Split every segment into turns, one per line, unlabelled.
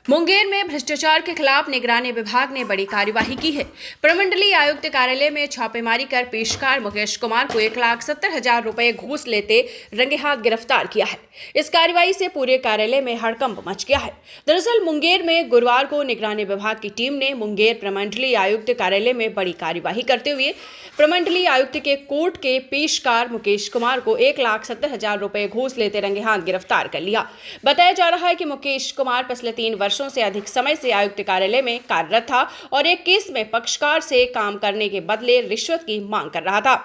मुंगेर में भ्रष्टाचार के खिलाफ निगरानी विभाग ने बड़ी कार्यवाही की है। प्रमंडलीय आयुक्त कार्यालय में छापेमारी कर पेशकार मुकेश कुमार को 1,70,000 रुपए घूस लेते रंगे हाथ गिरफ्तार किया है। इस कार्रवाई से पूरे कार्यालय में हड़कंप मच गया है। दरअसल मुंगेर में गुरुवार को निगरानी विभाग की टीम ने मुंगेर प्रमंडलीय आयुक्त कार्यालय में बड़ी कार्यवाही करते हुए प्रमंडलीय आयुक्त के कोर्ट के पेशकार मुकेश कुमार को 1,70,000 रुपए घूस लेते रंगे हाथ गिरफ्तार कर लिया। बताया जा रहा है कि मुकेश कुमार पिछले 3 वर्षों से अधिक समय से आयुक्त कार्यालय में कार्यरत था और एक केस में पक्षकार से काम करने के बदले रिश्वत की मांग कर रहा था।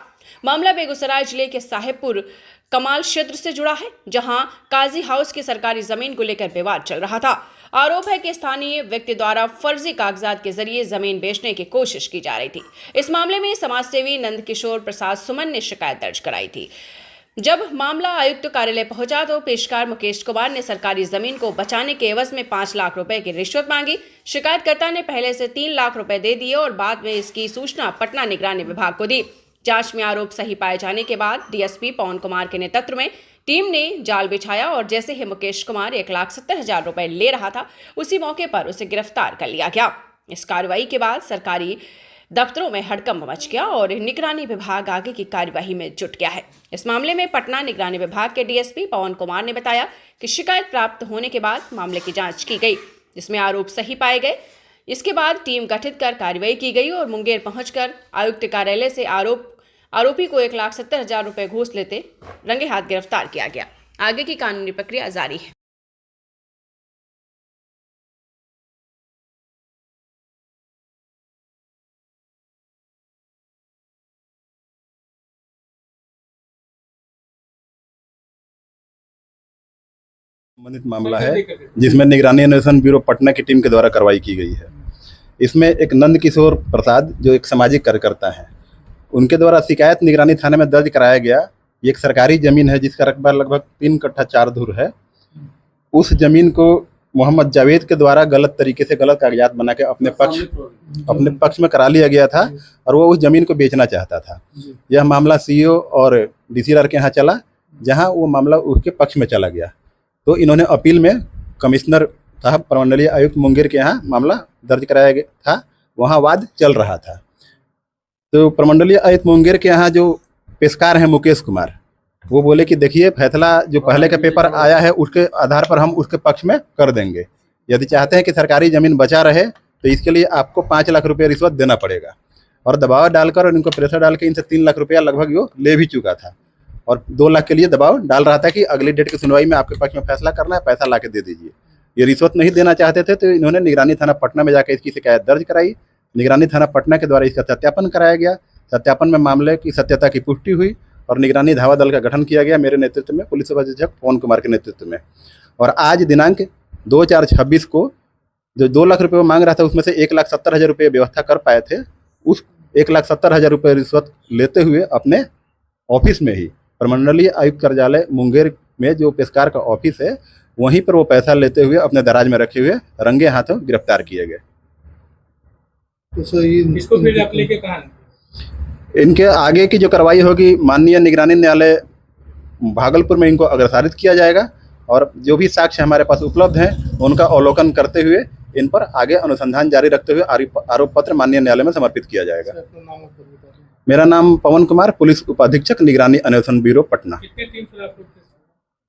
मामला बेगूसराय जिले के साहेबपुर कमाल क्षेत्र से जुड़ा है, जहां काजी हाउस की सरकारी जमीन को लेकर विवाद चल रहा था। आरोप है कि स्थानीय व्यक्ति द्वारा फर्जी कागजात के जरिए जमीन बेचने की कोशिश की जा रही थी। इस मामले में समाजसेवी नंदकिशोर प्रसाद सुमन ने शिकायत दर्ज कराई थी। जब मामला आयुक्त कार्यालय पहुंचा तो पेशकार मुकेश कुमार ने सरकारी जमीन को बचाने के एवज में 5 लाख रुपए की रिश्वत मांगी। शिकायतकर्ता ने पहले से 3 लाख रुपए दे दिए और बाद में इसकी सूचना पटना निगरानी विभाग को दी। जांच में आरोप सही पाए जाने के बाद डीएसपी पवन कुमार के नेतृत्व में टीम ने जाल बिछाया और जैसे ही मुकेश कुमार 1,70,000 रुपए ले रहा था, उसी मौके पर उसे गिरफ्तार कर लिया गया। इस कार्रवाई के बाद सरकारी दफ्तरों में हड़कंप मच गया और निगरानी विभाग आगे की कार्यवाही में जुट गया है। इस मामले में पटना निगरानी विभाग के डीएसपी पवन कुमार ने बताया कि शिकायत प्राप्त होने के बाद मामले की जांच की गई, जिसमें आरोप सही पाए गए। इसके बाद टीम गठित कर कार्रवाई की गई और मुंगेर पहुंचकर आयुक्त कार्यालय से आरोपी को 1,70,000 रुपए घूस लेते रंगे हाथ गिरफ्तार किया गया। आगे की कानूनी प्रक्रिया जारी है।
संबंधित मामला है जिसमें निगरानी अन्वेषण ब्यूरो पटना की टीम के द्वारा कार्रवाई की गई है। इसमें एक नंदकिशोर प्रसाद जो एक सामाजिक कार्यकर्ता हैं, उनके द्वारा शिकायत निगरानी थाने में दर्ज कराया गया। ये एक सरकारी जमीन है जिसका रकबा लगभग 3 कट्ठा 4 धुर है। उस जमीन को मोहम्मद जावेद के द्वारा गलत तरीके से गलत कागजात बना के अपने पक्ष में करा लिया गया था और वो उस जमीन को बेचना चाहता था। यह मामला सीईओ और डीसीआर के यहाँ चला, जहाँ वो मामला उसके पक्ष में चला गया। तो इन्होंने अपील में कमिश्नर साहब प्रमंडलीय आयुक्त मुंगेर के यहाँ मामला दर्ज कराया गया था, वहाँ वाद चल रहा था। तो प्रमंडलीय आयुक्त मुंगेर के यहाँ जो पेशकार हैं मुकेश कुमार, वो बोले कि देखिए फैसला जो पहले का पेपर आया है उसके आधार पर हम उसके पक्ष में कर देंगे। यदि चाहते हैं कि सरकारी ज़मीन बचा रहे तो इसके लिए आपको 5 लाख रुपये रिश्वत देना पड़ेगा। और दबाव डालकर और इनको प्रेशर डाल के इनसे 3 लाख रुपया लगभग वो ले भी चुका था और 2 लाख के लिए दबाव डाल रहा था कि अगली डेट की सुनवाई में आपके पक्ष में फैसला करना है, पैसा ला के दे दीजिए। ये रिश्वत नहीं देना चाहते थे तो इन्होंने निगरानी थाना पटना में जाकर इसकी शिकायत दर्ज कराई। निगरानी थाना पटना के द्वारा इसका सत्यापन कराया गया। सत्यापन में मामले की सत्यता की पुष्टि हुई और निगरानी धावा दल का गठन किया गया मेरे नेतृत्व में, पुलिस अधीक्षक पवन कुमार के नेतृत्व में। और आज दिनांक 2/4/26 को जो 2 लाख रुपये मांग रहा था उसमें से 1,70,000 रुपये व्यवस्था कर पाए थे। उस 1,70,000 रुपये रिश्वत लेते हुए अपने ऑफिस में ही प्रमंडलीय आयुक्त कार्यालय मुंगेर में जो पेशकार का ऑफिस है, वहीं पर वो पैसा लेते हुए अपने दराज में रखे हुए रंगे हाथों गिरफ्तार किए गए।
तो इसको फिर आप लेके कहां?
इनके आगे की जो कार्रवाई होगी माननीय निगरानी न्यायालय भागलपुर में इनको अग्रसारित किया जाएगा और जो भी साक्ष्य हमारे पास उपलब्ध हैं उनका अवलोकन करते हुए इन पर आगे अनुसंधान जारी रखते हुए आरोप पत्र माननीय न्यायालय में समर्पित किया जाएगा। मेरा नाम पवन कुमार, पुलिस उपाधीक्षक, निगरानी अन्वेषण ब्यूरो पटना।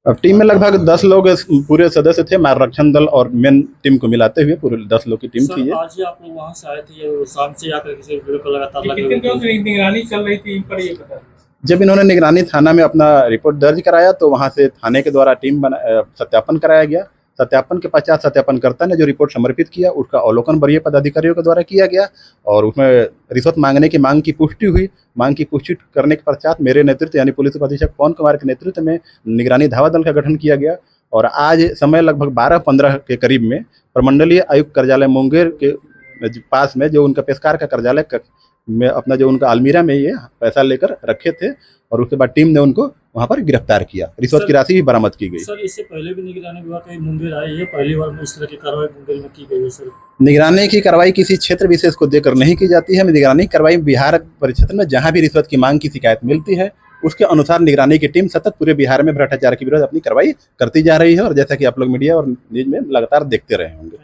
अब टीम में लगभग 10 लोग पूरे सदस्य थे। मार्गरक्षण दल और मेन टीम को मिलाते हुए पूरे 10 लोग की टीम थी।
आज ही आप लोग वहां से आए थे, शाम से आकर किसी वीडियो को लगातार
निगरानी चल रही थी इन पर, ये पता
जब इन्होंने निगरानी थाना में अपना रिपोर्ट दर्ज कराया तो वहां से थाने के द्वारा टीम सत्यापन कराया गया। सत्यापन के पश्चात सत्यापनकर्ता ने जो रिपोर्ट समर्पित किया उसका अवलोकन वरीय पदाधिकारियों के द्वारा किया गया और उसमें रिश्वत मांगने की मांग की पुष्टि हुई। मांग की पुष्टि करने के पश्चात मेरे नेतृत्व यानी पुलिस अधीक्षक पवन कुमार के नेतृत्व में निगरानी धावा दल का गठन किया गया और आज समय लगभग 12-15 के करीब में प्रमंडलीय आयुक्त कार्यालय मुंगेर के पास में जो उनका पेशकार का कार्यालय में अपना जो उनका अलमीरा में ये पैसा लेकर रखे थे और उसके बाद टीम ने उनको वहां पर गिरफ्तार किया। रिश्वत की राशि भी बरामद की गई।
सर, इससे पहले भी निगरानी विभाग मुंगेर आई है, पहली बार इस तरह की कार्रवाई मुंगेर में की गई है। सर,
निगरानी की कार्रवाई किसी क्षेत्र विशेष को देकर नहीं की जाती है। निगरानी कार्रवाई बिहार परिक्षेत्र में जहां भी रिश्वत की मांग की शिकायत मिलती है उसके अनुसार निगरानी की टीम सतत पूरे बिहार में भ्रष्टाचार के विरुद्ध अपनी कार्रवाई करती जा रही है और जैसा कि आप लोग मीडिया और न्यूज में लगातार देखते रहे होंगे।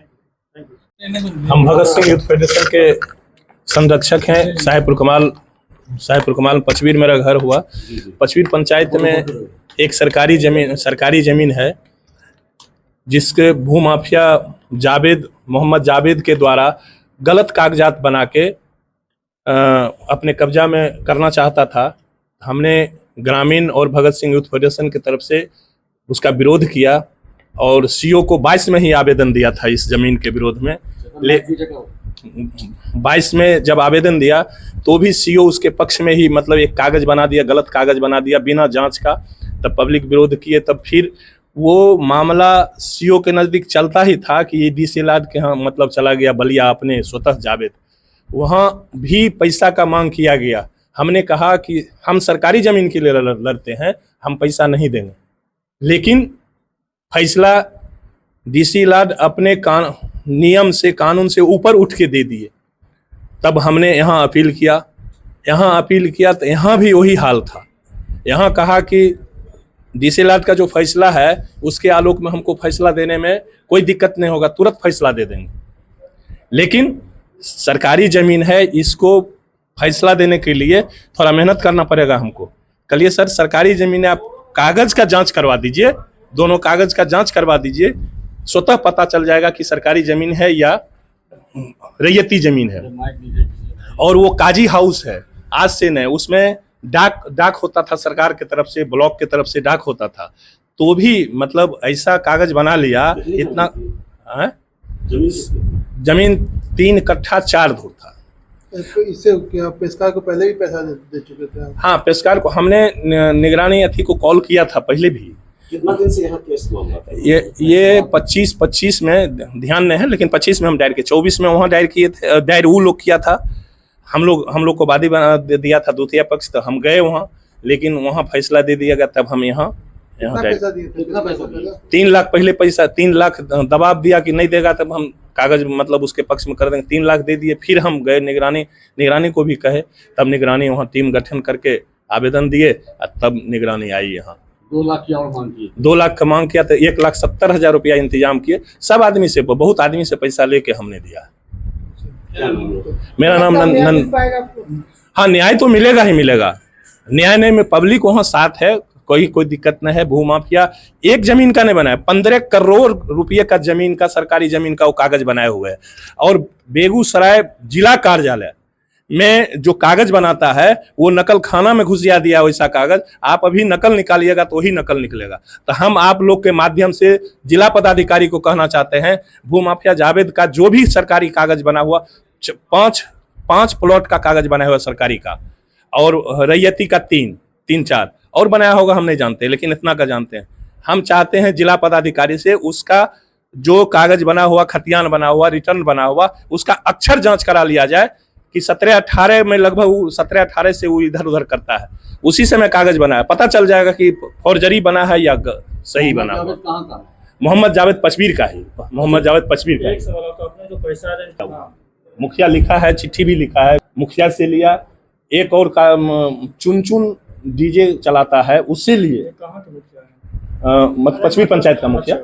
हम भगत सिंह यूथ फेडरेशन के संरक्षक हैं। साहेबपुर कमाल पचवीर मेरा घर हुआ। पचवीर पंचायत में एक सरकारी जमीन है जिसके भूमाफिया मोहम्मद जावेद के द्वारा गलत कागजात बना के अपने कब्जा में करना चाहता था। हमने ग्रामीण और भगत सिंह यूथ फेडरेशन की तरफ से उसका विरोध किया और सीओ को 22 में ही आवेदन दिया था इस जमीन के विरोध में। 22 में जब आवेदन दिया तो भी सीओ उसके पक्ष में ही मतलब एक कागज बना दिया, गलत कागज बना दिया बिना जांच का। तब पब्लिक विरोध किए, तब फिर वो मामला सीओ के नज़दीक चलता ही था कि ये डीसी लाड के यहाँ मतलब चला गया बलिया अपने स्वतः जावेद, वहाँ भी पैसा का मांग किया गया। हमने कहा कि हम सरकारी ज़मीन के लिए लड़ते हैं, हम पैसा नहीं देंगे, लेकिन फैसला डीसी लाड अपने नियम से कानून से ऊपर उठ के दे दिए। तब हमने यहाँ अपील किया तो यहाँ भी वही हाल था। यहाँ कहा कि डीसी लाड का जो फैसला है उसके आलोक में हमको फैसला देने में कोई दिक्कत नहीं होगा, तुरंत फैसला दे देंगे। लेकिन सरकारी ज़मीन है, इसको फैसला देने के लिए थोड़ा मेहनत करना पड़ेगा हमको। कहिए सर, सरकारी ज़मीन है, आप कागज़ का जांच करवा दीजिए, दोनों कागज़ का जांच करवा दीजिए, स्वतः पता चल जाएगा कि सरकारी ज़मीन है या रैयती ज़मीन है। और वो काजी हाउस है, आज से नहीं, उसमें डाक होता था सरकार की तरफ से, ब्लॉक की तरफ से डाक होता था, तो भी मतलब ऐसा कागज बना लिया। इतना जमीन 3 कट्ठा 4 धूर था।
इससे क्या पेशकार को पहले भी पैसा दे चुके थे आप?
हाँ, पेशकार को हमने निगरानी अथी को कॉल किया था पहले भी।
कितना दिन से यहाँ केस मामला था?
ये 25 में ध्यान नहीं है, लेकिन 25 में हम दायर किए, 24 में वहाँ दायर किए थे। दायर वो लोग किया था, हम लोग को वादी बना दिया था द्वितीय पक्ष, तो हम गए वहाँ, लेकिन वहाँ फैसला दे दिया गया। तब हम यहाँ 3 लाख पहले पैसा, 3 लाख दबाव दिया कि नहीं देगा, तब हम कागज मतलब उसके पक्ष में कर देंगे, 3 लाख दे दिए। फिर हम गए निगरानी को भी कहे, तब निगरानी वहाँ टीम गठन करके आवेदन दिए, तब निगरानी आई यहाँ।
2 लाख की और मांग की?
2 लाख का मांग किया तो 1,70,000 रुपया इंतजाम किए। सब आदमी से, बहुत आदमी से पैसा लेके हमने दिया। मेरा नाम हाँ, न्याय तो मिलेगा ही मिलेगा। न्याय नहीं में पब्लिक वहाँ साथ है, कोई दिक्कत नहीं है। भूमाफिया एक जमीन का नहीं बनाया, 15 करोड़ रुपये का जमीन का, सरकारी जमीन का वो कागज बनाए हुए है। और बेगूसराय जिला कार्यालय में जो कागज बनाता है वो नकल खाना में घुसिया दिया वैसा कागज। आप अभी नकल निकालिएगा तो वही नकल निकलेगा। तो हम आप लोग के माध्यम से जिला पदाधिकारी को कहना चाहते हैं, भूमाफिया जावेद का जो भी सरकारी कागज बना हुआ, 5 प्लॉट का कागज बनाया हुआ सरकारी का, और रैयती का 3-4 और बनाया होगा, हम नहीं जानते, लेकिन इतना का जानते हैं। हम चाहते हैं जिला पदाधिकारी से उसका जो कागज बना हुआ, खतियान बना हुआ, रिटर्न बना हुआ, उसका अक्षर जांच करा लिया जाए कि 17-18 में लगभग 17-18 से वो इधर उधर करता है, उसी समय कागज बना है, पता चल जाएगा कि फौर्जरी बना है या सही बना है। मोहम्मद जावेद पचवीर का ही, मोहम्मद जावेद पचवीर का।
एक सवाल आपका, आपने जो पैसा
मुखिया लिखा है, चिट्ठी भी लिखा है, मुखिया से लिया। एक और का चुन डीजे चलाता है, उससे लिए।
कहाँ के मुखिया है?
पचवीर पंचायत का मुखिया,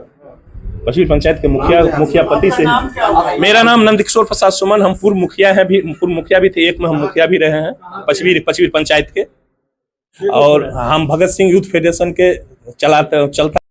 पचवीर पंचायत के मुखिया पति से। मेरा नाम नंदकिशोर प्रसाद सुमन, हम पूर्व मुखिया भी थे, एक में हम मुखिया भी रहे हैं पचवीर पंचायत के। और हम भगत सिंह यूथ फेडरेशन के चलता